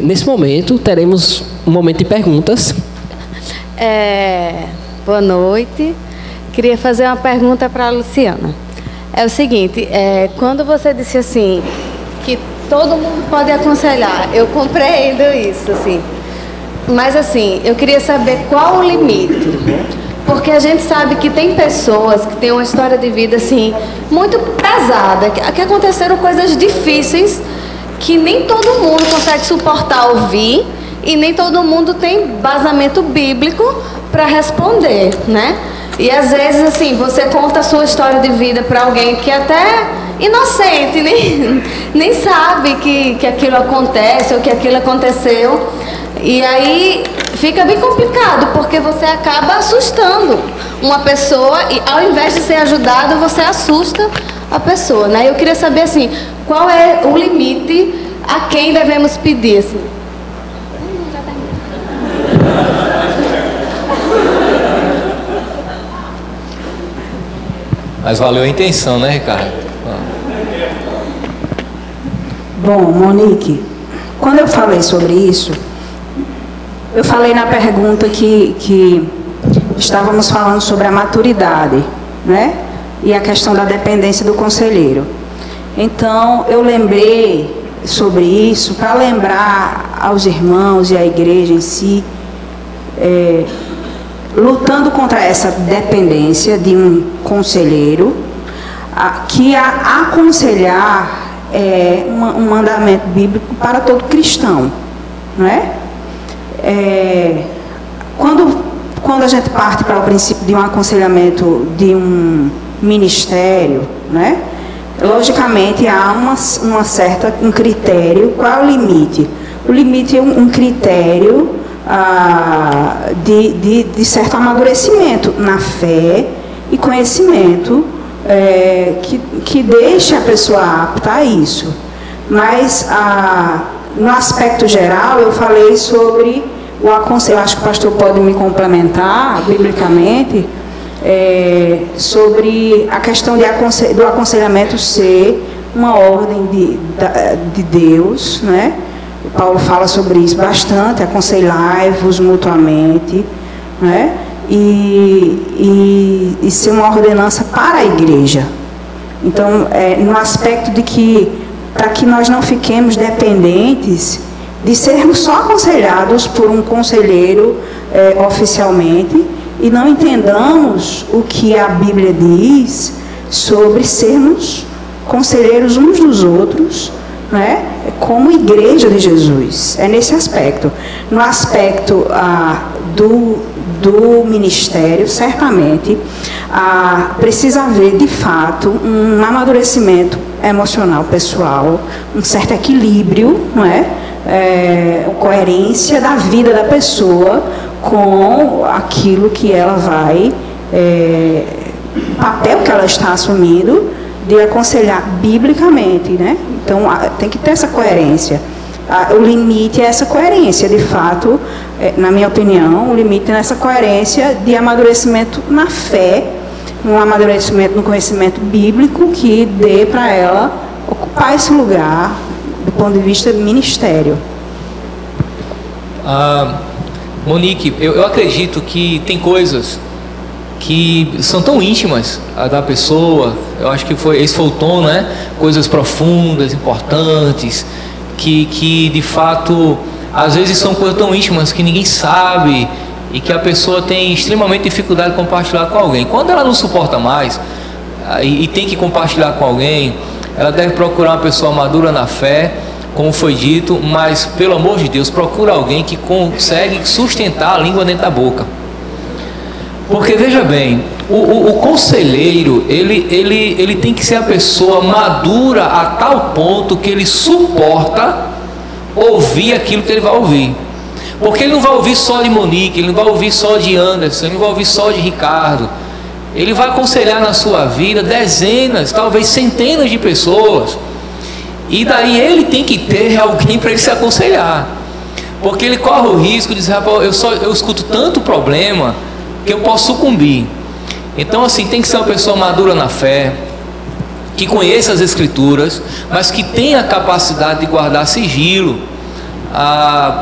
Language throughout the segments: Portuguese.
Nesse momento, teremos um momento de perguntas. Boa noite. Queria fazer uma pergunta para a Luciana. É o seguinte, quando você disse assim, que todo mundo pode aconselhar, eu compreendo isso, assim. Mas, assim, eu queria saber qual o limite. Porque a gente sabe que tem pessoas que têm uma história de vida, assim, muito pesada, que aconteceram coisas difíceis que nem todo mundo consegue suportar ouvir e nem todo mundo tem basamento bíblico para responder, né? E às vezes, assim, você conta a sua história de vida para alguém que até inocente, nem sabe que aquilo acontece ou que aquilo aconteceu. E aí fica bem complicado, porque você acaba assustando uma pessoa e ao invés de ser ajudado, você assusta a pessoa, né? Eu queria saber, assim, qual é o limite a quem devemos pedir, assim? Mas valeu a intenção, né, Ricardo? Bom, Monique, quando eu falei sobre isso, eu falei na pergunta que estávamos falando sobre a maturidade, né? E a questão da dependência do conselheiro. Então, eu lembrei sobre isso para lembrar aos irmãos e à igreja em si, lutando contra essa dependência de um conselheiro, que aconselhar é um mandamento bíblico para todo cristão, não é? Quando a gente parte para o princípio de um aconselhamento de um ministério, né? Logicamente há um critério. Qual é o limite? O limite é um critério de certo amadurecimento na fé e conhecimento que deixa a pessoa apta a isso. Mas no aspecto geral eu falei sobre o aconselho, acho que o pastor pode me complementar biblicamente, sobre a questão do aconselhamento ser uma ordem de Deus, né? O Paulo fala sobre isso bastante, aconselhai-vos mutuamente, né? E ser uma ordenança para a igreja. Então, no aspecto de que, para que nós não fiquemos dependentes de sermos só aconselhados por um conselheiro oficialmente e não entendamos o que a Bíblia diz sobre sermos conselheiros uns dos outros, né, como igreja de Jesus. É nesse aspecto. No aspecto do ministério, certamente, precisa haver, de fato, um amadurecimento emocional pessoal, um certo equilíbrio, não é? Coerência da vida da pessoa com aquilo que ela vai, o papel que ela está assumindo de aconselhar biblicamente, né? Então, tem que ter essa coerência. O limite é essa coerência, de fato, na minha opinião, o limite é essa coerência de amadurecimento na fé, um amadurecimento no conhecimento bíblico que dê para ela ocupar esse lugar do ponto de vista do ministério. Monique, eu acredito que tem coisas que são tão íntimas da pessoa. Eu acho que esse foi o tom, né? Coisas profundas, importantes, que de fato às vezes são coisas tão íntimas que ninguém sabe e que a pessoa tem extremamente dificuldade de compartilhar com alguém. Quando ela não suporta mais e tem que compartilhar com alguém, ela deve procurar uma pessoa madura na fé, como foi dito, mas pelo amor de Deus, procura alguém que consegue sustentar a língua dentro da boca. Porque veja bem, o conselheiro, ele tem que ser a pessoa madura a tal ponto que ele suporta ouvir aquilo que ele vai ouvir. Porque ele não vai ouvir só de Monique, ele não vai ouvir só de Anderson, ele não vai ouvir só de Ricardo. Ele vai aconselhar na sua vida dezenas, talvez centenas de pessoas. E daí ele tem que ter alguém para ele se aconselhar. Porque ele corre o risco de dizer, rapaz, eu escuto tanto problema que eu posso sucumbir. Então, assim, tem que ser uma pessoa madura na fé, que conheça as Escrituras, mas que tenha a capacidade de guardar sigilo,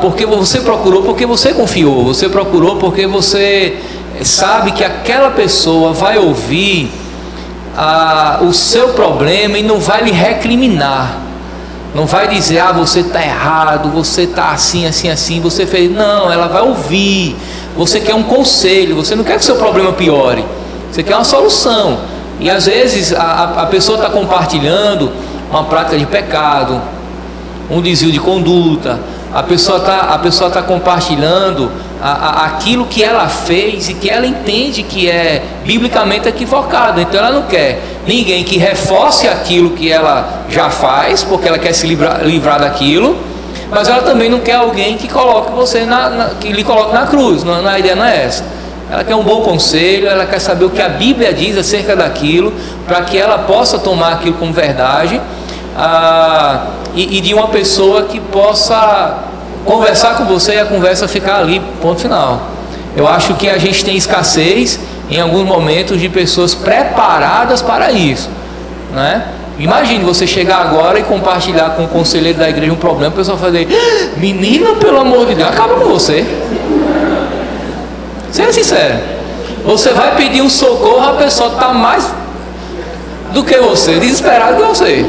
porque você procurou, porque você confiou, você procurou porque você sabe que aquela pessoa vai ouvir o seu problema e não vai lhe recriminar, não vai dizer, você está errado, você está assim, assim, assim, você fez. Não, ela vai ouvir. Você quer um conselho, você não quer que o seu problema piore, você quer uma solução. E às vezes a pessoa está compartilhando uma prática de pecado, um desvio de conduta, a pessoa está compartilhando aquilo que ela fez e que ela entende que é biblicamente equivocado. Então ela não quer ninguém que reforce aquilo que ela já faz, porque ela quer se livrar daquilo, mas ela também não quer alguém que coloque você que lhe coloque na cruz. A ideia não é essa. Ela quer um bom conselho, ela quer saber o que a Bíblia diz acerca daquilo, para que ela possa tomar aquilo como verdade, e de uma pessoa que possa conversar com você e a conversa ficar ali, ponto final. Eu acho que a gente tem escassez em alguns momentos de pessoas preparadas para isso, né? Imagine você chegar agora e compartilhar com o conselheiro da igreja um problema, o pessoal fazer, menina, pelo amor de Deus, acaba com você. Seja sincero, você vai pedir um socorro, a pessoa está mais do que você, desesperado que você.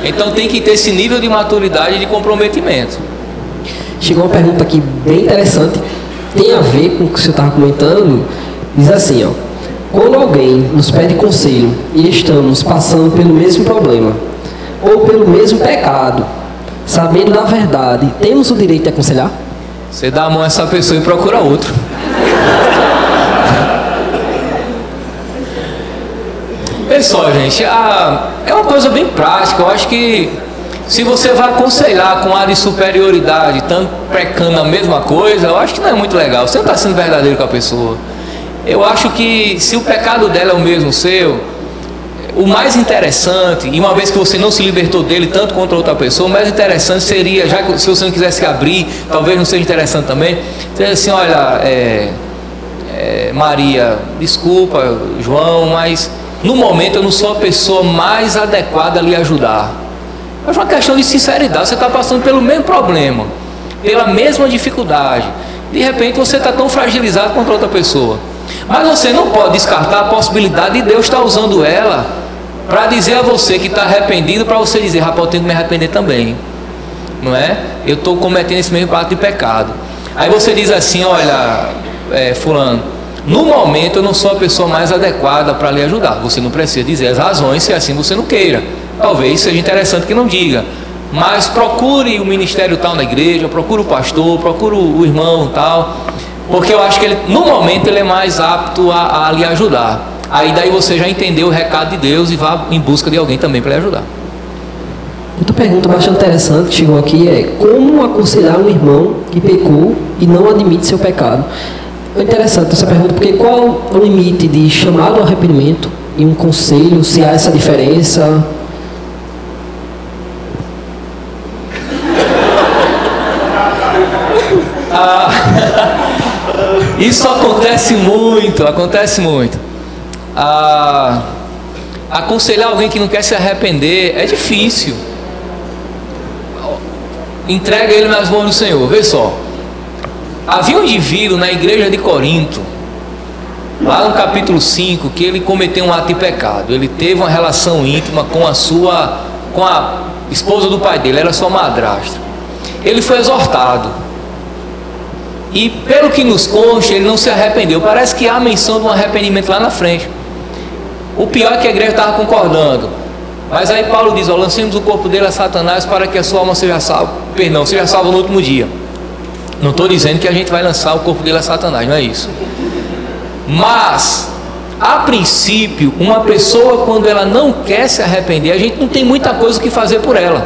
Então tem que ter esse nível de maturidade e de comprometimento. Chegou uma pergunta aqui bem interessante, tem a ver com o que você estava comentando. Diz assim, quando alguém nos pede conselho e estamos passando pelo mesmo problema ou pelo mesmo pecado, sabendo da verdade, temos o direito de aconselhar? Você dá a mão a essa pessoa e procura outro. Pessoal, gente, é uma coisa bem prática. Eu acho que se você vai aconselhar com ar de superioridade, tanto pecando a mesma coisa, eu acho que não é muito legal. Você não está sendo verdadeiro com a pessoa. Eu acho que se o pecado dela é o mesmo seu, o mais interessante, e uma vez que você não se libertou dele tanto contra outra pessoa, o mais interessante seria, já que se você não quisesse abrir, talvez não seja interessante também, dizer assim, olha, Maria, desculpa, João, mas no momento eu não sou a pessoa mais adequada a lhe ajudar. É uma questão de sinceridade. Você está passando pelo mesmo problema, pela mesma dificuldade. De repente você está tão fragilizado contra outra pessoa. Mas você não pode descartar a possibilidade de Deus estar usando ela para dizer a você que está arrependido, para você dizer, rapaz, eu tenho que me arrepender também. Não é? Eu estou cometendo esse mesmo ato de pecado. Aí você diz assim, olha, fulano, no momento eu não sou a pessoa mais adequada para lhe ajudar. Você não precisa dizer as razões, se assim você não queira. Talvez seja interessante que não diga, mas procure o ministério tal na igreja, procure o pastor, procure o irmão tal, porque eu acho que ele, no momento ele é mais apto a lhe ajudar. Aí daí você já entendeu o recado de Deus e vá em busca de alguém também para lhe ajudar. Outra pergunta bastante interessante que chegou aqui é: como aconselhar um irmão que pecou e não admite seu pecado? É interessante essa pergunta, porque qual o limite de chamado ao arrependimento e um conselho, se há essa diferença? Isso acontece muito, aconselhar alguém que não quer se arrepender é difícil. Entrega ele nas mãos do Senhor. Vê só, havia um indivíduo na igreja de Corinto, lá no capítulo 5, que ele cometeu um ato de pecado. Ele teve uma relação íntima com a esposa do pai dele, era sua madrasta. Ele foi exortado, e pelo que nos consta, ele não se arrependeu. Parece que há menção de um arrependimento lá na frente. O pior é que a igreja estava concordando. Mas aí Paulo diz, lancemos o corpo dele a Satanás para que a sua alma seja salva. Perdão, seja salva no último dia. Não estou dizendo que a gente vai lançar o corpo dele a Satanás, não é isso. Mas, a princípio, uma pessoa, quando ela não quer se arrepender, a gente não tem muita coisa que fazer por ela.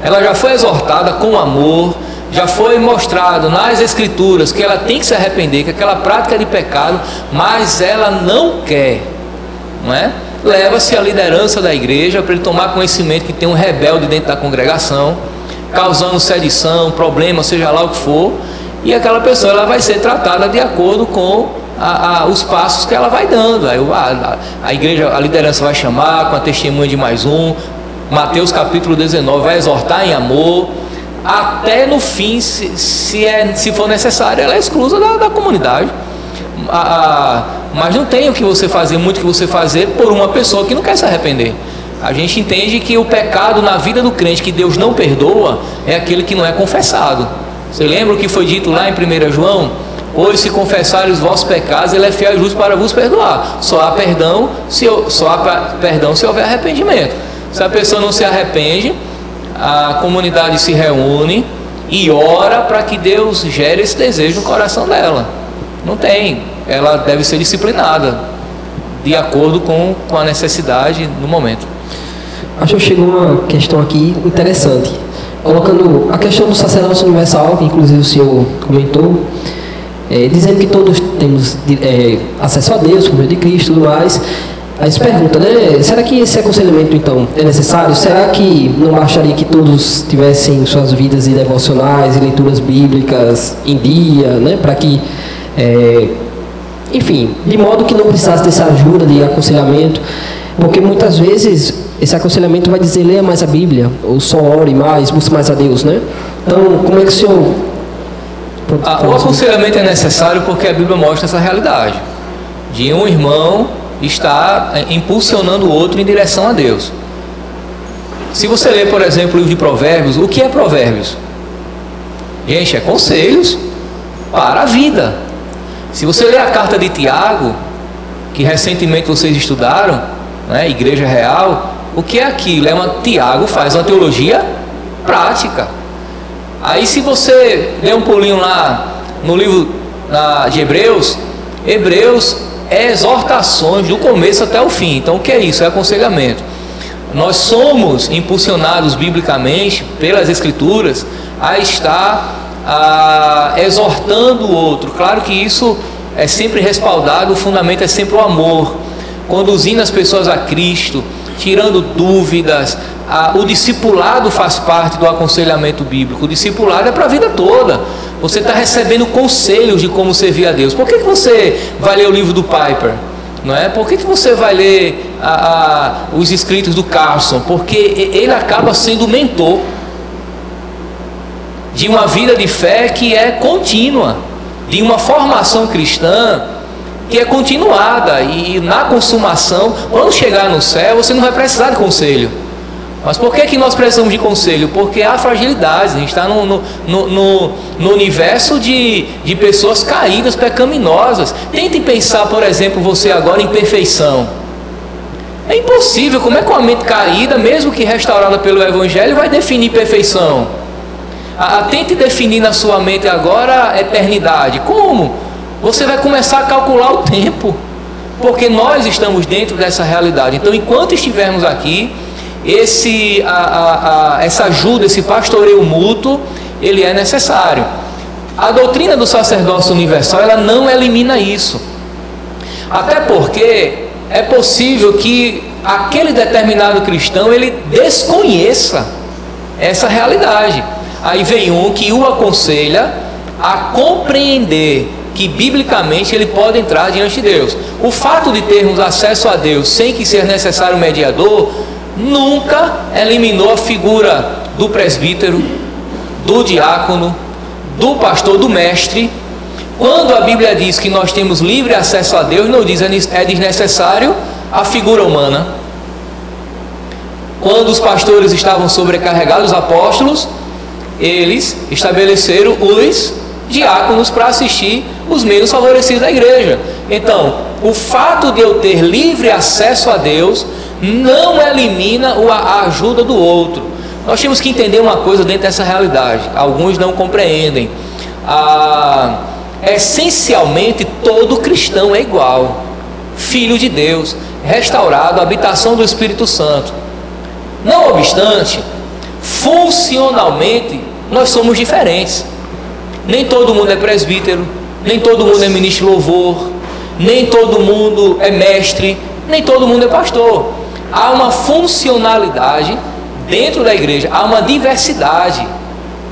Ela já foi exortada com amor, já foi mostrado nas escrituras que ela tem que se arrepender, que aquela prática é de pecado, mas ela não quer, não é? Leva-se a liderança da igreja para ele tomar conhecimento que tem um rebelde dentro da congregação, causando sedição, problema, seja lá o que for, e aquela pessoa ela vai ser tratada de acordo com os passos que ela vai dando. Aí a igreja, a liderança vai chamar com a testemunha de mais um. Mateus capítulo 19 vai exortar em amor. até no fim, se for necessário, ela é exclusa da comunidade. Mas não tem o que você fazer, muito o que você fazer por uma pessoa que não quer se arrepender. A gente entende que o pecado na vida do crente que Deus não perdoa é aquele que não é confessado. Você lembra o que foi dito lá em 1 João? Pois se confessarem os vossos pecados, ele é fiel e justo para vos perdoar. Só há perdão se houver arrependimento. Se a pessoa não se arrepende, a comunidade se reúne e ora para que Deus gere esse desejo no coração dela. Não tem. Ela deve ser disciplinada de acordo com a necessidade no momento. Acho que chegou uma questão aqui interessante, colocando a questão do sacerdócio universal, que inclusive o senhor comentou, dizendo que todos temos acesso a Deus por meio de Cristo e tudo mais. Aí se pergunta, né? Será que esse aconselhamento então é necessário? Será que não bastaria que todos tivessem suas vidas devocionais e leituras bíblicas em dia, né? Para que, enfim, de modo que não precisasse dessa ajuda de aconselhamento, porque muitas vezes esse aconselhamento vai dizer leia mais a Bíblia, ou só ore mais, busque mais a Deus, né? Então, como é que o senhor... O aconselhamento é necessário porque a Bíblia mostra essa realidade de um irmão estar impulsionando o outro em direção a Deus. Se você ler, por exemplo, o livro de Provérbios, o que é Provérbios? Gente, é conselhos para a vida. Se você ler a carta de Tiago, que recentemente vocês estudaram, né, Igreja Real, o que é aquilo? Tiago faz uma teologia prática. Aí se você der um pulinho lá no livro de Hebreus é exortações do começo até o fim. Então o que é isso? É aconselhamento. Nós somos impulsionados biblicamente pelas Escrituras a estar exortando o outro. Claro que isso é sempre respaldado, o fundamento é sempre o amor, conduzindo as pessoas a Cristo, tirando dúvidas. O discipulado faz parte do aconselhamento bíblico. O discipulado é para a vida toda. Você está recebendo conselhos de como servir a Deus. Por que você vai ler o livro do Piper? Não é? Por que você vai ler os escritos do Carson? Porque ele acaba sendo mentor de uma vida de fé que é contínua, de uma formação cristã que é continuada, e na consumação, quando chegar no céu, você não vai precisar de conselho. Mas por que nós precisamos de conselho? Porque há fragilidades. A gente está no universo de pessoas caídas, pecaminosas. Tente pensar, por exemplo, você agora em perfeição. É impossível. Como é que uma mente caída, mesmo que restaurada pelo Evangelho, vai definir perfeição? Tente definir na sua mente agora a eternidade. Como? Você vai começar a calcular o tempo, porque nós estamos dentro dessa realidade. Então, enquanto estivermos aqui, essa ajuda, esse pastoreio mútuo, ele é necessário. A doutrina do sacerdócio universal, ela não elimina isso, até porque é possível que aquele determinado cristão ele desconheça essa realidade. Aí vem um que o aconselha a compreender que biblicamente ele pode entrar diante de Deus. O fato de termos acesso a Deus sem que seja necessário um mediador nunca eliminou a figura do presbítero, do diácono, do pastor, do mestre. Quando a Bíblia diz que nós temos livre acesso a Deus, não diz é desnecessário a figura humana. Quando os pastores estavam sobrecarregados, os apóstolos, eles estabeleceram os diáconos para assistir os menos favorecidos da igreja. Então, o fato de eu ter livre acesso a Deus não elimina a ajuda do outro. Nós temos que entender uma coisa dentro dessa realidade. Alguns não compreendem. Essencialmente, todo cristão é igual, filho de Deus, restaurado, habitação do Espírito Santo. Não obstante, funcionalmente, nós somos diferentes. Nem todo mundo é presbítero, nem todo mundo é ministro de louvor, nem todo mundo é mestre, nem todo mundo é pastor. Há uma funcionalidade dentro da igreja, há uma diversidade,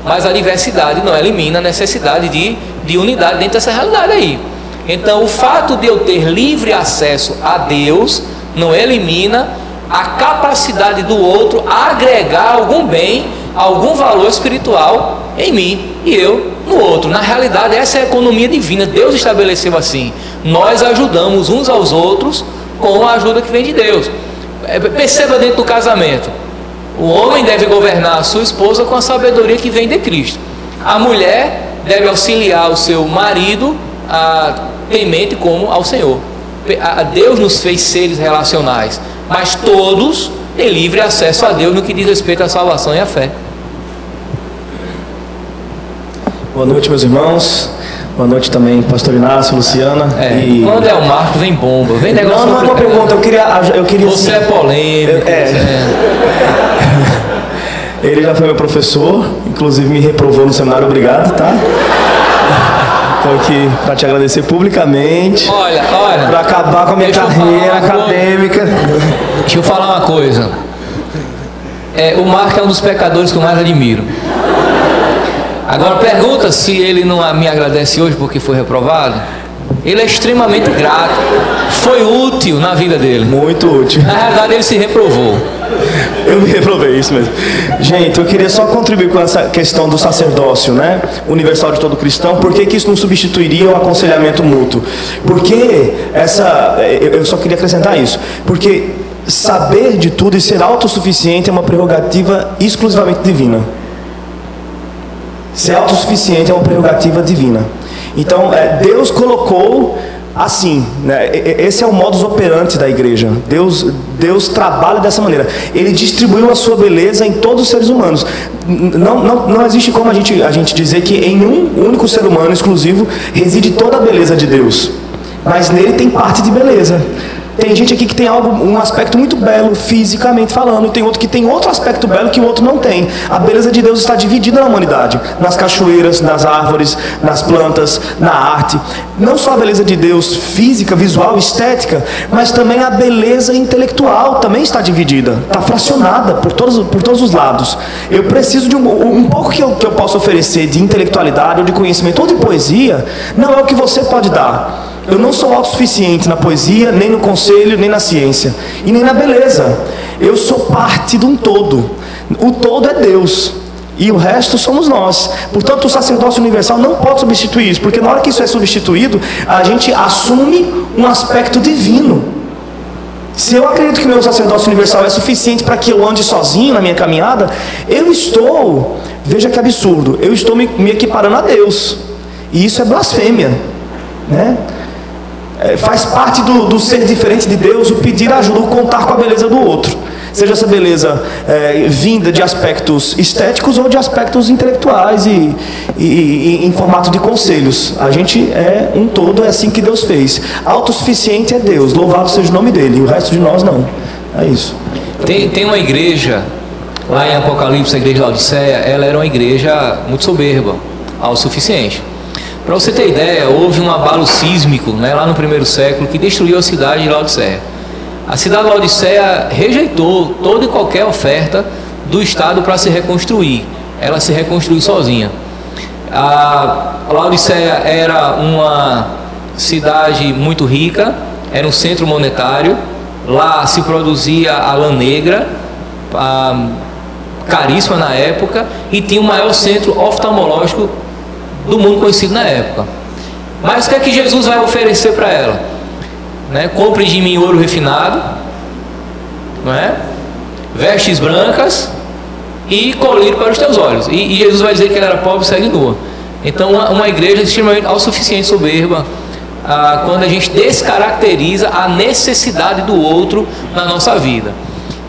mas a diversidade não elimina a necessidade de unidade dentro dessa realidade aí. Então, o fato de eu ter livre acesso a Deus não elimina a capacidade do outro agregar algum bem algum valor espiritual em mim e eu no outro. Na realidade, essa é a economia divina. Deus estabeleceu assim. Nós ajudamos uns aos outros com a ajuda que vem de Deus. Perceba dentro do casamento, o homem deve governar a sua esposa com a sabedoria que vem de Cristo. A mulher deve auxiliar o seu marido temente como ao Senhor. Deus nos fez seres relacionais, mas todos têm livre acesso a Deus no que diz respeito à salvação e à fé. Boa noite, meus irmãos. Boa noite também, pastor Inácio, Luciana. Quando é o Marco, vem bomba, vem negócio. Não é uma pergunta, eu queria você assim, é polêmico. Ele já foi meu professor, inclusive me reprovou no seminário, obrigado, tá? Estou aqui para te agradecer publicamente. Olha. Para acabar com a minha carreira acadêmica. Deixa eu falar uma coisa. O Marco é um dos pecadores que eu mais admiro. Agora pergunta se ele não me agradece hoje porque foi reprovado. Ele é extremamente grato. Foi útil na vida dele. Muito útil. Na realidade ele se reprovou. Eu me reprovei, isso mesmo. Gente, eu queria só contribuir com essa questão do sacerdócio, né? Universal de todo cristão. Por que isso não substituiria o aconselhamento mútuo? Porque eu só queria acrescentar isso. Porque saber de tudo e ser autossuficiente é uma prerrogativa exclusivamente divina. Ser autossuficiente é uma prerrogativa divina. Então, Deus colocou assim, né? Esse é o modus operandi da igreja. Deus trabalha dessa maneira. Ele distribuiu a sua beleza em todos os seres humanos. Não existe como a gente dizer que em um único ser humano exclusivo reside toda a beleza de Deus. Mas nele tem parte de beleza. Tem gente aqui que tem um aspecto muito belo, fisicamente falando, e tem outro que tem outro aspecto belo que o outro não tem. A beleza de Deus está dividida na humanidade, nas cachoeiras, nas árvores, nas plantas, na arte. Não só a beleza de Deus física, visual, estética, mas também a beleza intelectual também está dividida, está fracionada por todos os lados. Eu preciso de um pouco que eu posso oferecer de intelectualidade, ou de conhecimento, ou de poesia, não é o que você pode dar. Eu não sou autossuficiente na poesia, nem no conselho, nem na ciência, e nem na beleza. Eu sou parte de um todo. O todo é Deus, e o resto somos nós. Portanto, o sacerdócio universal não pode substituir isso, porque na hora que isso é substituído, a gente assume um aspecto divino. Se eu acredito que o meu sacerdócio universal é suficiente para que eu ande sozinho na minha caminhada, veja que absurdo, eu estou me equiparando a Deus, e isso é blasfêmia, né? Faz parte do ser diferente de Deus o pedir ajuda, o contar com a beleza do outro, seja essa beleza vinda de aspectos estéticos ou de aspectos intelectuais e em formato de conselhos. A gente é um todo, é assim que Deus fez. Autossuficiente é Deus, louvado seja o nome dele, e o resto de nós não. É isso. Tem uma igreja lá em Apocalipse, a igreja de Laodiceia. Ela era uma igreja muito soberba, autossuficiente. Para você ter ideia, houve um abalo sísmico, né, lá no primeiro século, que destruiu a cidade de Laodiceia. A cidade de Laodiceia rejeitou toda e qualquer oferta do Estado para se reconstruir. Ela se reconstruiu sozinha. A Laodiceia era uma cidade muito rica, era um centro monetário. Lá se produzia a lã negra, caríssima na época, e tinha o maior centro oftalmológico do mundo conhecido na época. Mas o que é que Jesus vai oferecer para ela? Né? Compre de mim ouro refinado, não é? Vestes brancas e colírio para os teus olhos. E Jesus vai dizer que ela era pobre, cega e nua. Então uma igreja extremamente autossuficiente, soberba, quando a gente descaracteriza a necessidade do outro na nossa vida.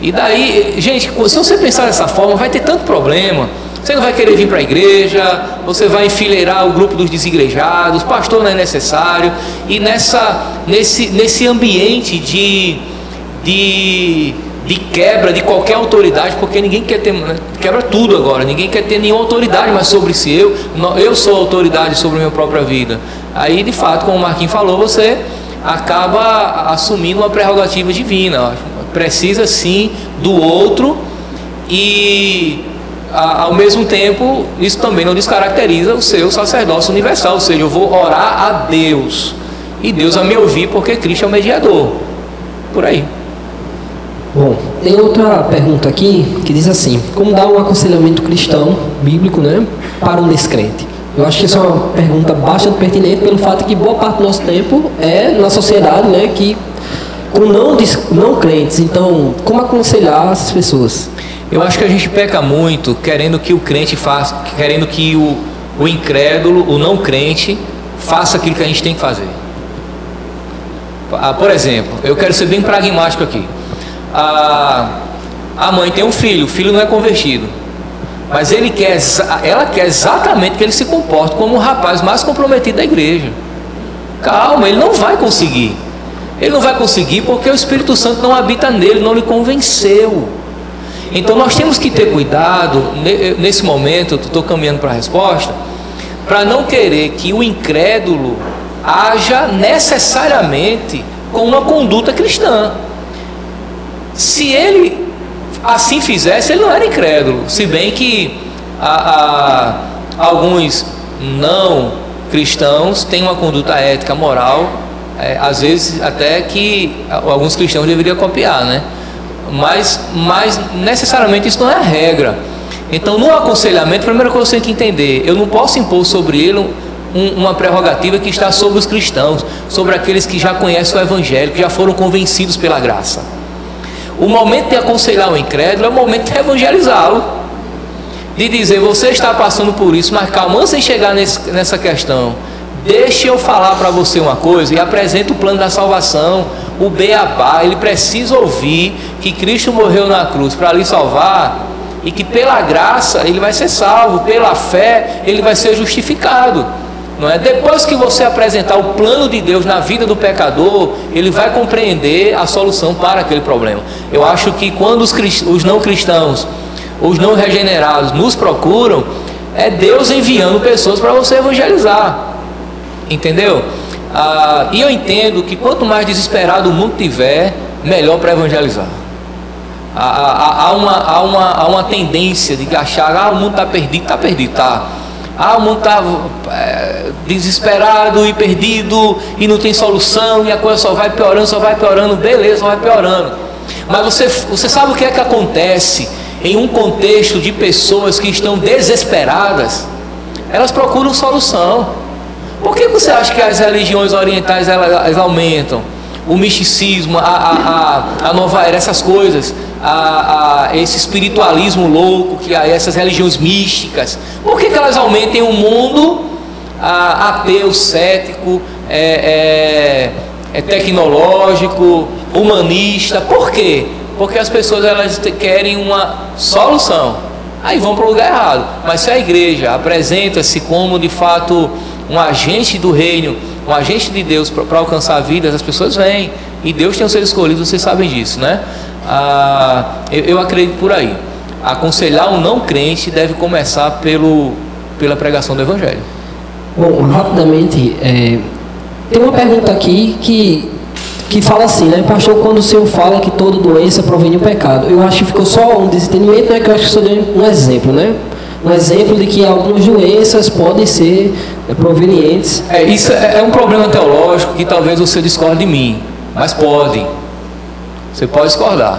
E daí, gente, se você pensar dessa forma, vai ter tanto problema. Você não vai querer vir para a igreja, você vai enfileirar o grupo dos desigrejados, pastor não é necessário. E nesse ambiente de quebra de qualquer autoridade, porque ninguém quer ter, quebra tudo agora, ninguém quer ter nenhuma autoridade mais sobre si. Eu sou autoridade sobre a minha própria vida. Aí, de fato, como o Marquinhos falou, você acaba assumindo uma prerrogativa divina. Precisa sim do outro, e ao mesmo tempo isso também não descaracteriza o seu sacerdócio universal. Ou seja, eu vou orar a Deus e Deus vai me ouvir porque Cristo é o mediador. Por aí. Bom, tem outra pergunta aqui que diz assim: como dar um aconselhamento cristão, bíblico, né, para um descrente? Eu acho que isso é uma pergunta bastante pertinente pelo fato de que boa parte do nosso tempo é na sociedade, né, que com não crentes. Então, como aconselhar essas pessoas? Eu acho que a gente peca muito querendo que o crente faça, querendo que o incrédulo, o não crente, faça aquilo que a gente tem que fazer. Por exemplo, eu quero ser bem pragmático aqui. A mãe tem um filho, o filho não é convertido, mas ela quer exatamente que ele se comporte como o rapaz mais comprometido da igreja. Calma, ele não vai conseguir. Ele não vai conseguir porque o Espírito Santo não habita nele, não lhe convenceu. Então nós temos que ter cuidado, nesse momento, eu estou caminhando para a resposta, para não querer que o incrédulo haja necessariamente com uma conduta cristã. Se ele assim fizesse, ele não era incrédulo, se bem que alguns não cristãos têm uma conduta ética, moral, às vezes até que alguns cristãos deveriam copiar, né? Mas necessariamente isso não é a regra. Então, no aconselhamento, a primeira coisa que você tem que entender: eu não posso impor sobre ele uma prerrogativa que está sobre os cristãos, sobre aqueles que já conhecem o Evangelho, que já foram convencidos pela graça. O momento de aconselhar o incrédulo é o momento de evangelizá-lo, de dizer: você está passando por isso, mas calma, antes de chegar nessa questão, deixe eu falar para você uma coisa, e apresenta o plano da salvação, o beabá. Ele precisa ouvir que Cristo morreu na cruz para lhe salvar, e que pela graça ele vai ser salvo, pela fé ele vai ser justificado, não é? Depois que você apresentar o plano de Deus na vida do pecador, ele vai compreender a solução para aquele problema. Eu acho que quando os não cristãos, os não regenerados nos procuram, é Deus enviando pessoas para você evangelizar, entendeu? E eu entendo que quanto mais desesperado o mundo tiver, melhor para evangelizar. Há uma tendência de achar: o mundo está perdido, tá. O mundo está desesperado e perdido e não tem solução, e a coisa só vai piorando, beleza, só vai piorando. Mas você sabe o que é que acontece em um contexto de pessoas que estão desesperadas? Elas procuram solução. Por que você acha que as religiões orientais elas aumentam? O misticismo, a nova era, essas coisas, esse espiritualismo louco, que há essas religiões místicas. Por que elas aumentam em um mundo ateu, cético, tecnológico, humanista? Por quê? Porque as pessoas elas querem uma solução, aí vão para o lugar errado. Mas se a igreja apresenta-se como de fato um agente do reino, um agente de Deus para alcançar vidas, as pessoas vêm, e Deus tem o seu escolhido, vocês sabem disso, né? Eu acredito por aí. Aconselhar um não crente deve começar pela pregação do Evangelho. Bom, rapidamente, tem uma pergunta aqui que fala assim, né? Pastor, quando o Senhor fala que toda doença provém do pecado, eu acho que ficou só um desentendimento, né? Que eu acho que só deu um exemplo, né? Um exemplo de que algumas doenças podem ser provenientes. Isso é um problema teológico que talvez você discorde de mim, mas pode. Você pode discordar.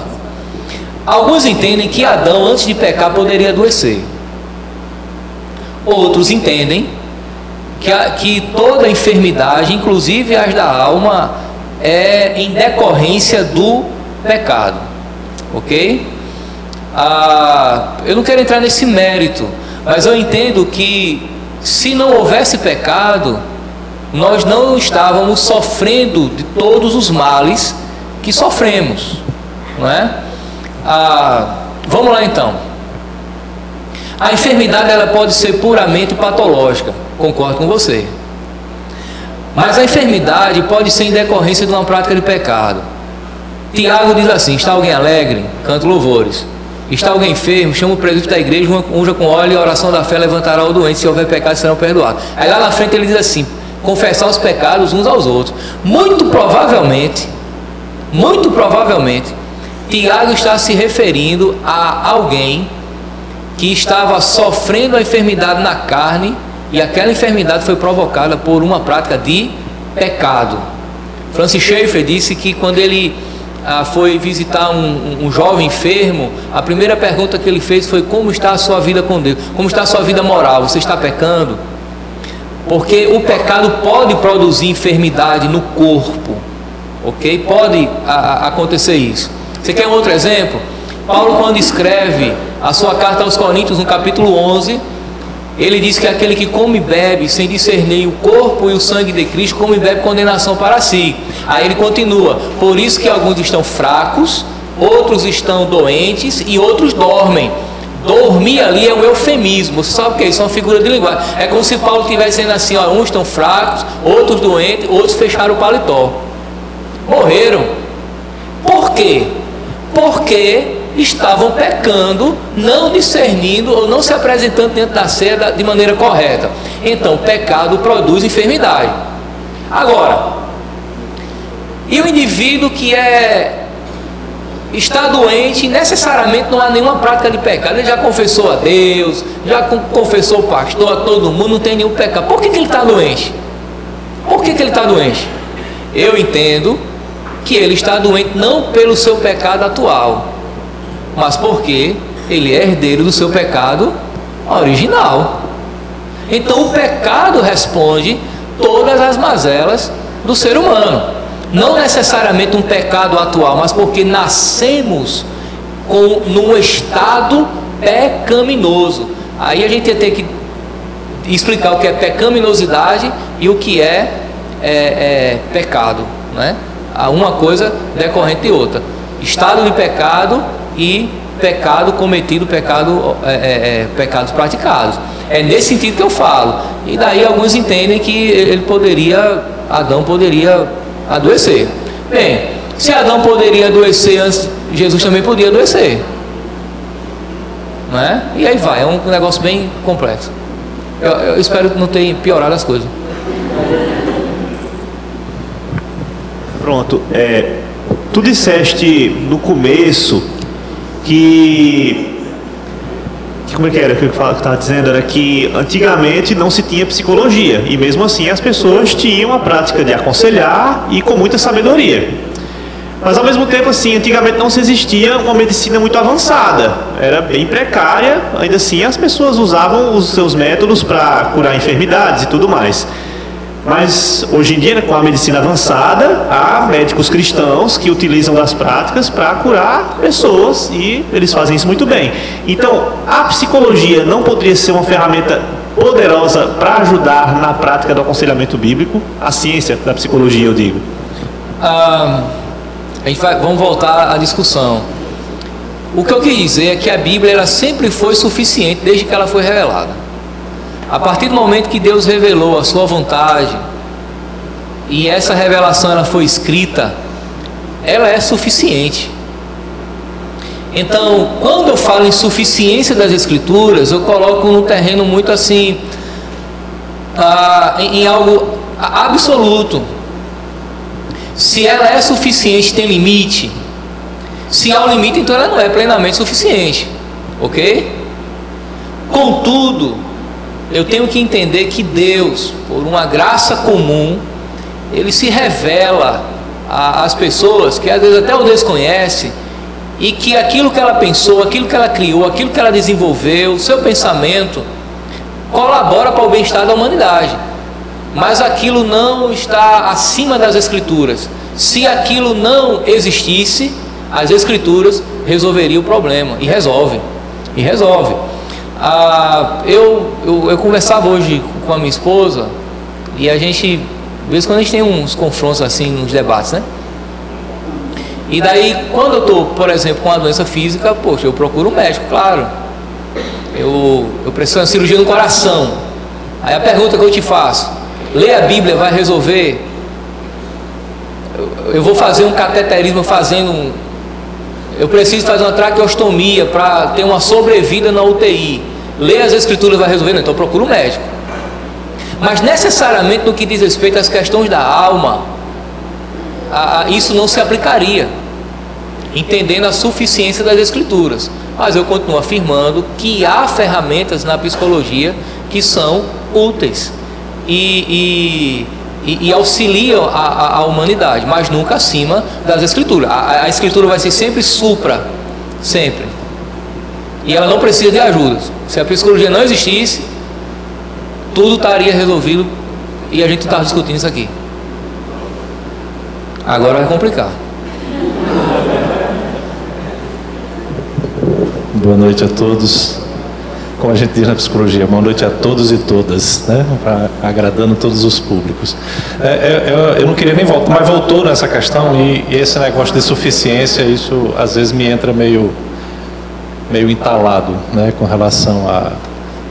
Alguns entendem que Adão, antes de pecar, poderia adoecer. Outros entendem que toda enfermidade, inclusive as da alma, é em decorrência do pecado. Ok? Eu não quero entrar nesse mérito, mas eu entendo que se não houvesse pecado, nós não estávamos sofrendo de todos os males que sofremos, não é? Vamos lá então. A enfermidade ela pode ser puramente patológica, concordo com você, mas a enfermidade pode ser em decorrência de uma prática de pecado. Tiago diz assim: está alguém alegre? Canta louvores. Está alguém enfermo? Chama o presbítero da igreja, unja com óleo, e a oração da fé levantará o doente. Se houver pecado, serão perdoados. Aí lá na frente ele diz assim: confessar os pecados uns aos outros. Muito provavelmente, Tiago está se referindo a alguém que estava sofrendo a enfermidade na carne, e aquela enfermidade foi provocada por uma prática de pecado. Francis Schaeffer disse que quando ele foi visitar um jovem enfermo, a primeira pergunta que ele fez foi: como está a sua vida com Deus? Como está a sua vida moral? Você está pecando? Porque o pecado pode produzir enfermidade no corpo, ok? Pode acontecer isso. Você quer um outro exemplo? Paulo, quando escreve a sua carta aos Coríntios, no capítulo 11, ele diz que aquele que come e bebe sem discernir o corpo e o sangue de Cristo, come e bebe condenação para si. Aí ele continua: por isso que alguns estão fracos, outros estão doentes e outros dormem. Dormir ali é um eufemismo. Você sabe o que é isso? É uma figura de linguagem. É como se Paulo estivesse dizendo assim: ó, uns estão fracos, outros doentes, outros fecharam o paletó, morreram. Por quê? Porque estavam pecando, não discernindo ou não se apresentando dentro da ceia de maneira correta. Então o pecado produz enfermidade. Agora, e o indivíduo que está doente, necessariamente não há nenhuma prática de pecado, ele já confessou a Deus, já confessou o pastor, a todo mundo, não tem nenhum pecado. Por que ele está doente? Por que ele está doente? Eu entendo que ele está doente não pelo seu pecado atual, mas porque ele é herdeiro do seu pecado original. Então o pecado responde todas as mazelas do ser humano. Não necessariamente um pecado atual, mas porque nascemos num estado pecaminoso. Aí a gente ia ter que explicar o que é pecaminosidade e o que é pecado, né? Uma coisa decorrente de outra. Estado de pecado e pecado cometido, pecados praticados. É nesse sentido que eu falo. E daí alguns entendem que Adão poderia adoecer. Bem, se Adão poderia adoecer antes, Jesus também podia adoecer, não é? E aí vai, é um negócio bem complexo. Eu espero que não tenha piorado as coisas. Pronto, tu disseste no começo que como é que era que eu estava dizendo? Era que antigamente não se tinha psicologia e mesmo assim as pessoas tinham a prática de aconselhar e com muita sabedoria. Mas ao mesmo tempo, assim, antigamente não se existia uma medicina muito avançada, era bem precária, ainda assim as pessoas usavam os seus métodos para curar enfermidades e tudo mais. Mas hoje em dia, com a medicina avançada, há médicos cristãos que utilizam das práticas para curar pessoas e eles fazem isso muito bem. Então, a psicologia não poderia ser uma ferramenta poderosa para ajudar na prática do aconselhamento bíblico? A ciência da psicologia, eu digo. Vamos voltar à discussão. O que eu quis dizer é que a Bíblia ela sempre foi suficiente desde que ela foi revelada. A partir do momento que Deus revelou a sua vontade e essa revelação ela foi escrita, ela é suficiente. Então, quando eu falo em suficiência das Escrituras, eu coloco num terreno muito assim, em algo absoluto. Se ela é suficiente, tem limite. Se há um limite, então ela não é plenamente suficiente, ok? Contudo, eu tenho que entender que Deus, por uma graça comum, Ele se revela às pessoas que às vezes até o desconhecem, e que aquilo que ela pensou, aquilo que ela criou, aquilo que ela desenvolveu, o seu pensamento, colabora para o bem-estar da humanidade. Mas aquilo não está acima das Escrituras. Se aquilo não existisse, as Escrituras resolveriam o problema, e resolve. Eu conversava hoje com a minha esposa e a gente, de vez em quando a gente tem uns confrontos assim, nos debates, né? E daí, quando eu estou, por exemplo, com uma doença física, poxa, eu procuro um médico, claro. Eu preciso de uma cirurgia no coração. Aí a pergunta que eu te faço: ler a Bíblia vai resolver? Eu vou fazer um cateterismo eu preciso fazer uma traqueostomia para ter uma sobrevida na UTI. Ler as Escrituras vai resolver? Não, então eu procuro um médico. Mas necessariamente no que diz respeito às questões da alma, isso não se aplicaria, entendendo a suficiência das Escrituras. Mas eu continuo afirmando que há ferramentas na psicologia que são úteis. E e auxiliam a humanidade, mas nunca acima das Escrituras. A Escritura vai ser sempre supra, sempre. E ela não precisa de ajuda. Se a psicologia não existisse, tudo estaria resolvido e a gente estava discutindo isso aqui. Agora vai complicar. Boa noite a todos. Como a gente diz na psicologia, boa noite a todos e todas, né? Agradando todos os públicos. Eu não queria nem voltar, mas voltou nessa questão e esse negócio de suficiência, isso às vezes me entra meio entalado, né? Com relação à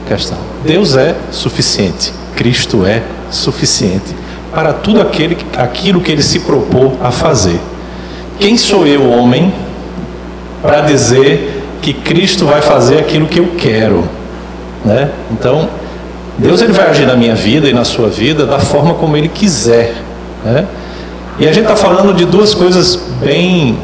questão. Deus é suficiente, Cristo é suficiente para tudo aquilo que Ele se propôs a fazer. Quem sou eu, homem, para dizer que Cristo vai fazer aquilo que eu quero, né? Então, Deus ele vai agir na minha vida e na sua vida da forma como Ele quiser, né? E a gente está falando de duas coisas bem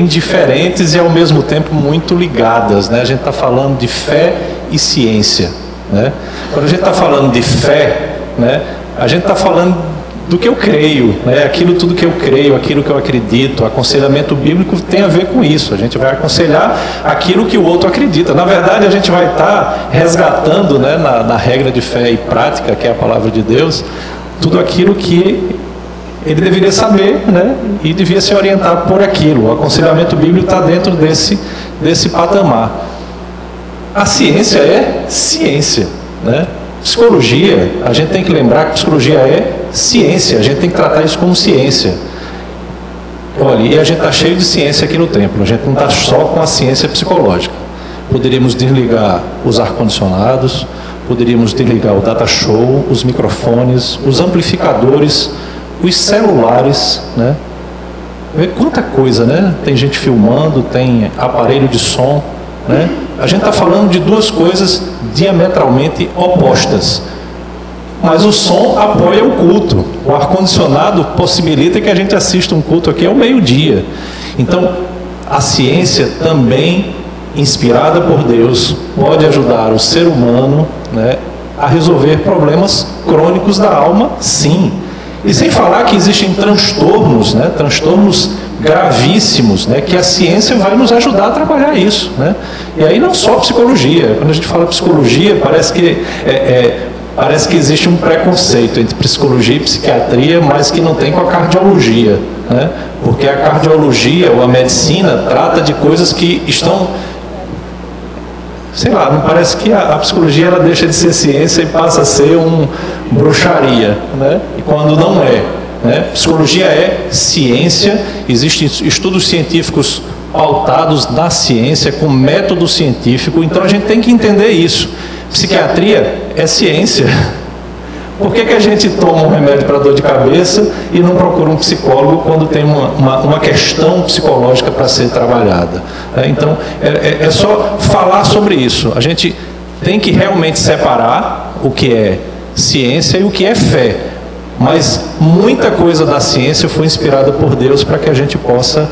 diferentes e ao mesmo tempo muito ligadas, né? A gente está falando de fé e ciência, né? Quando a gente está falando de fé, né? A gente está falando do que eu creio, né? Aquilo tudo que eu creio, aquilo que eu acredito. O aconselhamento bíblico tem a ver com isso. A gente vai aconselhar aquilo que o outro acredita. Na verdade, a gente vai estar resgatando, né, na regra de fé e prática, que é a palavra de Deus, tudo aquilo que ele deveria saber, né, e devia se orientar por aquilo. O aconselhamento bíblico está dentro desse patamar. A ciência é ciência, né? Psicologia, a gente tem que lembrar que psicologia é ciência, a gente tem que tratar isso como ciência. Olha, e a gente está cheio de ciência aqui no templo, a gente não está só com a ciência psicológica. Poderíamos desligar os ar-condicionados, poderíamos desligar o data show, os microfones, os amplificadores, os celulares, né? Vê quanta coisa, né? Tem gente filmando, tem aparelho de som, né? A gente está falando de duas coisas diametralmente opostas, mas o som apoia o culto. O ar-condicionado possibilita que a gente assista um culto aqui ao meio-dia. Então, a ciência também, inspirada por Deus, pode ajudar o ser humano, né, a resolver problemas crônicos da alma, sim. E sem falar que existem transtornos, né, transtornos gravíssimos, né, que a ciência vai nos ajudar a trabalhar isso, né? E aí não só psicologia. Quando a gente fala psicologia, parece que existe um preconceito entre psicologia e psiquiatria, mas que não tem com a cardiologia, né? Porque a cardiologia ou a medicina trata de coisas que estão, sei lá, não parece que a psicologia ela deixa de ser ciência e passa a ser bruxaria, né? E quando não é, né? Psicologia é ciência, existem estudos científicos pautados na ciência, com método científico, então a gente tem que entender isso. Psiquiatria é ciência. Por que a gente toma um remédio para dor de cabeça e não procura um psicólogo quando tem uma questão psicológica para ser trabalhada? Então, é só falar sobre isso. A gente tem que realmente separar o que é ciência e o que é fé. Mas muita coisa da ciência foi inspirada por Deus para que a gente possa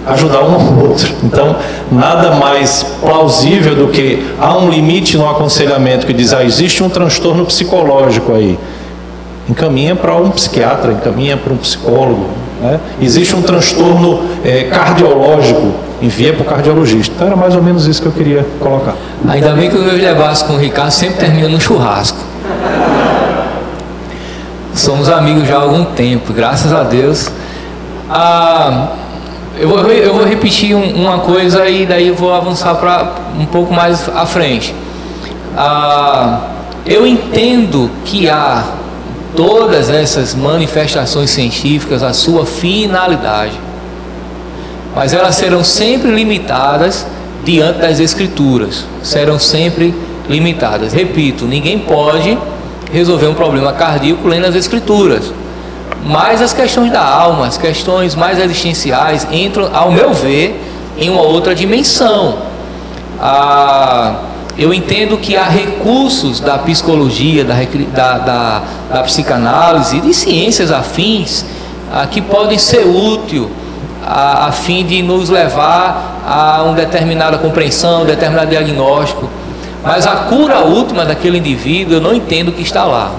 ajudar um ao outro. Então, nada mais plausível do que há um limite no aconselhamento que diz, existe um transtorno psicológico aí. Encaminha para um psiquiatra, encaminha para um psicólogo, né? Existe um transtorno cardiológico, envia para o cardiologista. Então, era mais ou menos isso que eu queria colocar. Ainda bem que o meu debate com o Ricardo sempre termina no churrasco. Somos amigos já há algum tempo, graças a Deus. Eu vou repetir uma coisa e daí eu vou avançar para um pouco mais à frente. Eu entendo que há todas essas manifestações científicas a sua finalidade, mas elas serão sempre limitadas diante das Escrituras. Serão sempre limitadas. Repito, ninguém pode resolver um problema cardíaco lendo as Escrituras. Mas as questões da alma, as questões mais existenciais entram, ao meu ver, em uma outra dimensão. Eu entendo que há recursos da psicologia, da psicanálise e de ciências afins que podem ser úteis a fim de nos levar a uma determinada compreensão, um determinado diagnóstico. Mas a cura última daquele indivíduo eu não entendo que está lá.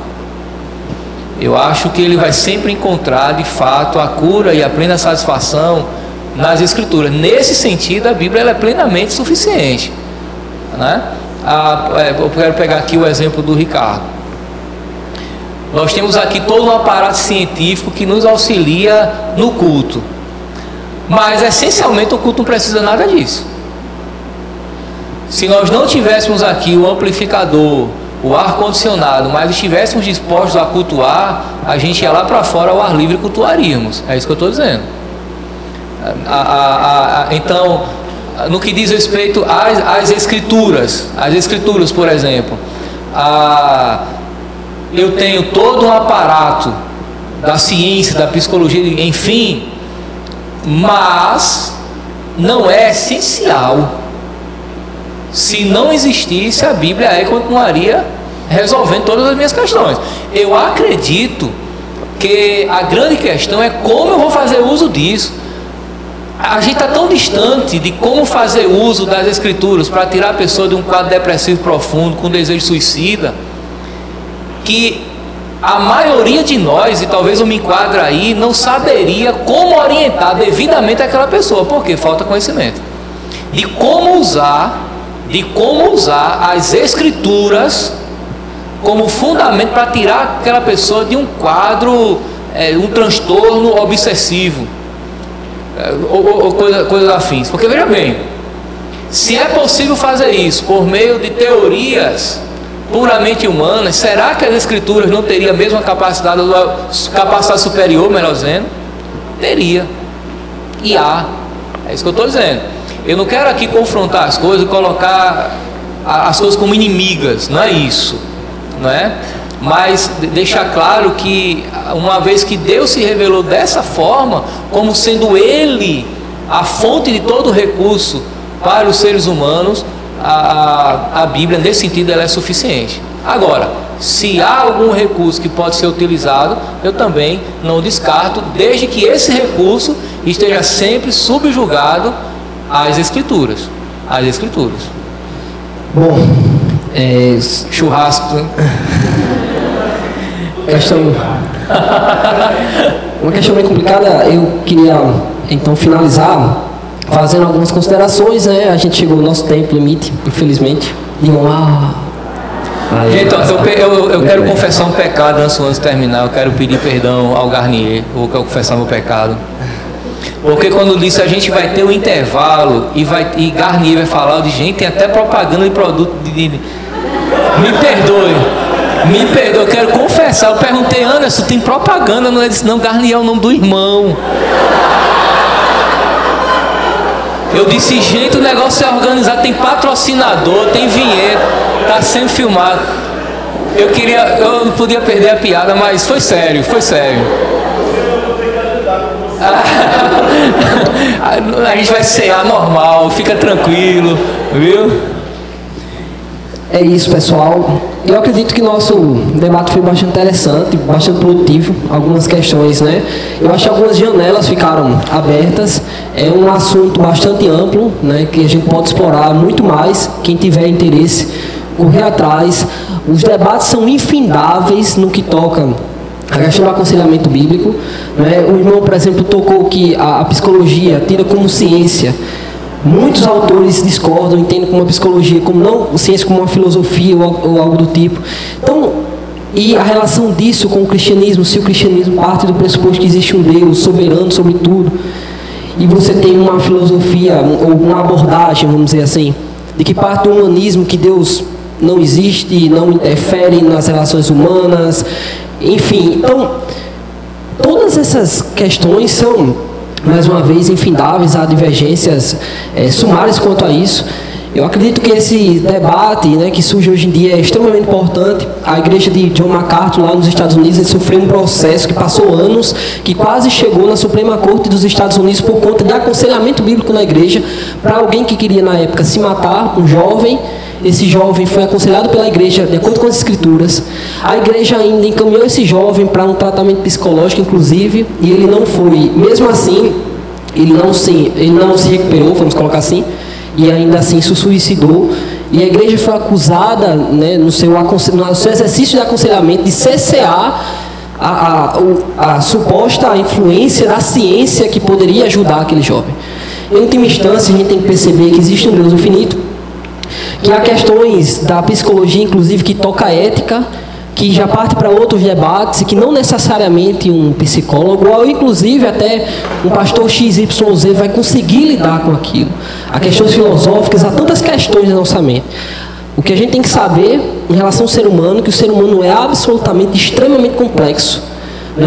Eu acho que ele vai sempre encontrar, de fato, a cura e a plena satisfação nas Escrituras. Nesse sentido, a Bíblia ela é plenamente suficiente, né? Eu quero pegar aqui o exemplo do Ricardo. Nós temos aqui todo um aparato científico que nos auxilia no culto, mas essencialmente o culto não precisa nada disso. Se nós não tivéssemos aqui o amplificador, o ar-condicionado, mas estivéssemos dispostos a cultuar, a gente ia lá para fora ao ar livre e cultuaríamos. É isso que eu estou dizendo. Então, no que diz respeito às escrituras, por exemplo, eu tenho todo um aparato da ciência, da psicologia, enfim, mas não é essencial. Se não existisse, a Bíblia aí continuaria resolvendo todas as minhas questões. Eu acredito que a grande questão é como eu vou fazer uso disso. A gente está tão distante de como fazer uso das Escrituras para tirar a pessoa de um quadro depressivo profundo, com desejo suicida, que a maioria de nós, e talvez eu me enquadre aí, não saberia como orientar devidamente aquela pessoa, porque falta conhecimento de como usar as Escrituras como fundamento para tirar aquela pessoa de um quadro, um transtorno obsessivo, ou coisas afins. Porque veja bem, se é possível fazer isso por meio de teorias puramente humanas, será que as Escrituras não teriam a mesma capacidade superior, melhor dizendo? Teria. E há. É isso que eu estou dizendo. Eu não quero aqui confrontar as coisas e colocar as coisas como inimigas, não é isso, não é? Mas deixar claro que, uma vez que Deus se revelou dessa forma, como sendo Ele a fonte de todo recurso para os seres humanos, a Bíblia, nesse sentido, ela é suficiente. Agora, se há algum recurso que pode ser utilizado, eu também não descarto, desde que esse recurso esteja sempre subjugado às Escrituras. Bom, churrasco, né? Uma questão bem complicada. Eu queria então finalizar fazendo algumas considerações, né? A gente chegou no nosso tempo limite, infelizmente. Gente, eu quero confessar um pecado antes de terminar. Eu quero pedir perdão ao Garnier. Eu quero confessar meu pecado. Porque quando disse a gente vai ter um intervalo e Garnier vai falar de gente, tem até propaganda de produto Me perdoe, eu quero confessar. Eu perguntei, Anderson, tem propaganda? Não, ele disse, não, Garnier é o nome do irmão. Eu disse, gente, o negócio é organizado, tem patrocinador, tem vinheta, tá sendo filmado. Eu não podia perder a piada, mas foi sério. A gente vai cear normal, fica tranquilo, viu? É isso, pessoal. Eu acredito que nosso debate foi bastante interessante, bastante produtivo. Algumas questões, né? Eu acho que algumas janelas ficaram abertas. É um assunto bastante amplo, né? Que a gente pode explorar muito mais. Quem tiver interesse, correr atrás. Os debates são infindáveis no que toca a questão do aconselhamento bíblico, né? O irmão, por exemplo, tocou que a psicologia tira como ciência. Muitos autores discordam, entendem como a psicologia, como não ciência, como uma filosofia ou algo do tipo. Então, e a relação disso com o cristianismo, se o cristianismo parte do pressuposto que existe um Deus soberano sobre tudo, e você tem uma filosofia ou uma abordagem, vamos dizer assim, de que parte do humanismo, que Deus não existe, não interfere nas relações humanas, enfim. Então, todas essas questões são, mais uma vez, infindáveis. Há divergências sumárias quanto a isso. Eu acredito que esse debate, né, que surge hoje em dia é extremamente importante. A igreja de John MacArthur, lá nos Estados Unidos, ele sofreu um processo que passou anos, que quase chegou na Suprema Corte dos Estados Unidos por conta de aconselhamento bíblico na igreja, para alguém que queria, na época, se matar, um jovem. Esse jovem foi aconselhado pela igreja, de acordo com as escrituras. A igreja ainda encaminhou esse jovem para um tratamento psicológico, inclusive, e ele não foi. Mesmo assim, ele não se recuperou, vamos colocar assim, e ainda assim se suicidou. E a igreja foi acusada, né, no seu exercício de aconselhamento, de cessear a suposta influência da ciência que poderia ajudar aquele jovem. Em última instância, a gente tem que perceber que existe um Deus infinito, que há questões da psicologia, inclusive, que toca a ética, que já parte para outros debates, e que não necessariamente um psicólogo, ou inclusive até um pastor XYZ vai conseguir lidar com aquilo. Há questões filosóficas, há tantas questões na nossa mente. O que a gente tem que saber em relação ao ser humano, que o ser humano é absolutamente, extremamente complexo.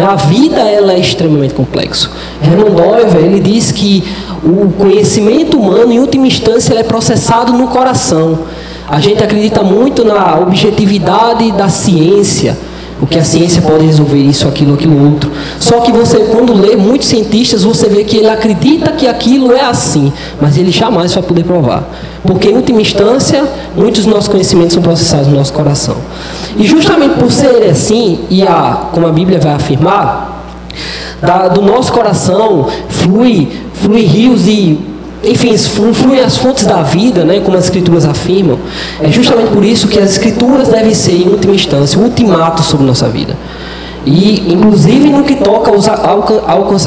A vida, ela é extremamente complexa. Hermann Doiver, ele diz que o conhecimento humano, em última instância, ele é processado no coração. A gente acredita muito na objetividade da ciência, o que a ciência pode resolver isso, aquilo, aquilo outro. Só que você, quando lê muitos cientistas, você vê que ele acredita que aquilo é assim, mas ele jamais vai poder provar. Porque, em última instância, muitos dos nossos conhecimentos são processados no nosso coração. E justamente por ser assim, como a Bíblia vai afirmar, do nosso coração flui rios e, enfim, fluem as fontes da vida, né, como as Escrituras afirmam. É justamente por isso que as Escrituras devem ser, em última instância, o ultimato sobre nossa vida. E, inclusive, no que toca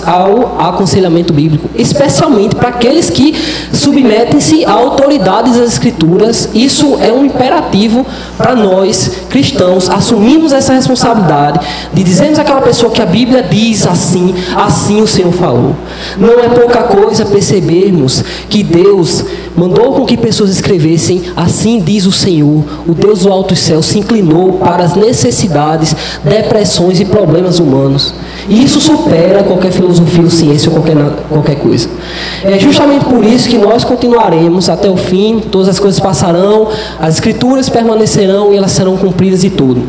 ao aconselhamento bíblico, especialmente para aqueles que submetem-se à autoridade das Escrituras. Isso é um imperativo para nós, cristãos, assumirmos essa responsabilidade de dizermos àquela pessoa que a Bíblia diz assim, assim o Senhor falou. Não é pouca coisa percebermos que Deus mandou com que pessoas escrevessem, assim diz o Senhor, o Deus do alto céu se inclinou para as necessidades, depressões e problemas humanos. E isso supera qualquer filosofia ou ciência ou qualquer coisa. É justamente por isso que nós continuaremos até o fim, todas as coisas passarão, as Escrituras permanecerão e elas serão cumpridas e tudo.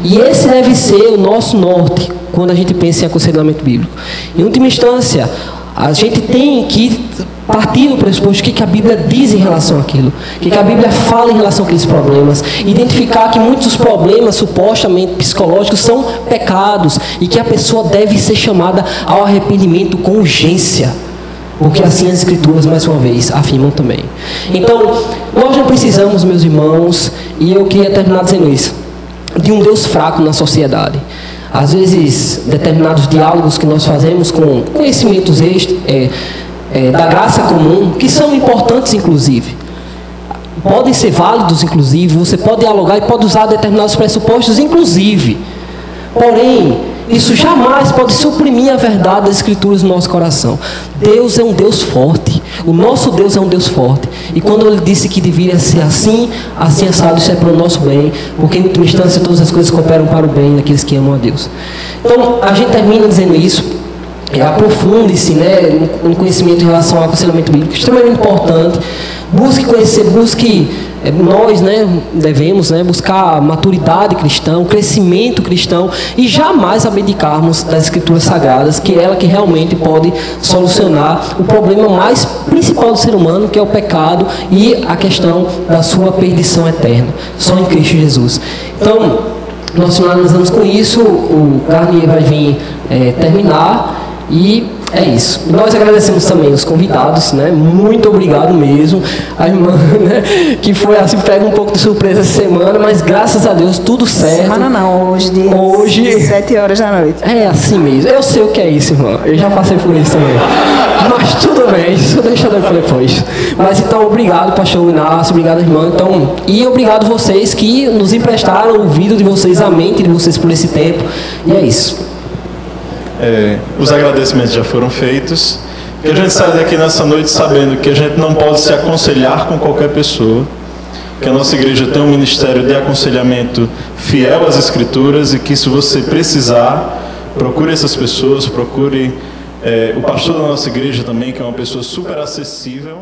E esse deve ser o nosso norte quando a gente pensa em aconselhamento bíblico. Em última instância, a gente tem que partir do pressuposto que a Bíblia diz em relação àquilo, que a Bíblia fala em relação àqueles problemas, identificar que muitos dos problemas supostamente psicológicos são pecados e que a pessoa deve ser chamada ao arrependimento com urgência, porque assim as Escrituras, mais uma vez, afirmam também. Então, nós não precisamos, meus irmãos, e eu queria terminar dizendo isso, de um Deus fraco na sociedade. Às vezes, determinados diálogos que nós fazemos com conhecimentos da graça comum, que são importantes, inclusive, podem ser válidos, inclusive, você pode dialogar e pode usar determinados pressupostos, inclusive. Porém, isso jamais pode suprimir a verdade das Escrituras no nosso coração. Deus é um Deus forte. O nosso Deus é um Deus forte. E quando Ele disse que deveria ser assim assado, isso é para o nosso bem, porque em última instância todas as coisas cooperam para o bem daqueles que amam a Deus. Então, a gente termina dizendo isso. Aprofunde-se, né, no conhecimento em relação ao aconselhamento bíblico, extremamente importante. Busque conhecer, nós, né, devemos, né, buscar maturidade cristã, crescimento cristão e jamais abdicarmos das Escrituras Sagradas, que é ela que realmente pode solucionar o problema mais principal do ser humano, que é o pecado e a questão da sua perdição eterna, só em Cristo Jesus. Então, nós finalizamos com isso, o Garnier vai vir terminar. E é isso. Nós agradecemos também os convidados, né? Muito obrigado mesmo. A irmã, né? Que foi assim, pega um pouco de surpresa essa semana, mas graças a Deus tudo certo. Semana não, hoje de 7 horas da noite. É assim mesmo. Eu sei o que é isso, irmã. Eu já passei por isso também. Mas tudo bem, isso deixa depois. Mas então, obrigado, pastor Inácio, obrigado, irmã. Então, e obrigado vocês que nos emprestaram o ouvido de vocês, a mente de vocês por esse tempo. E é isso. Os agradecimentos já foram feitos, que a gente sai daqui nessa noite sabendo que a gente não pode se aconselhar com qualquer pessoa, que a nossa igreja tem um ministério de aconselhamento fiel às Escrituras e que, se você precisar, procure essas pessoas, procure o pastor da nossa igreja também, que é uma pessoa super acessível.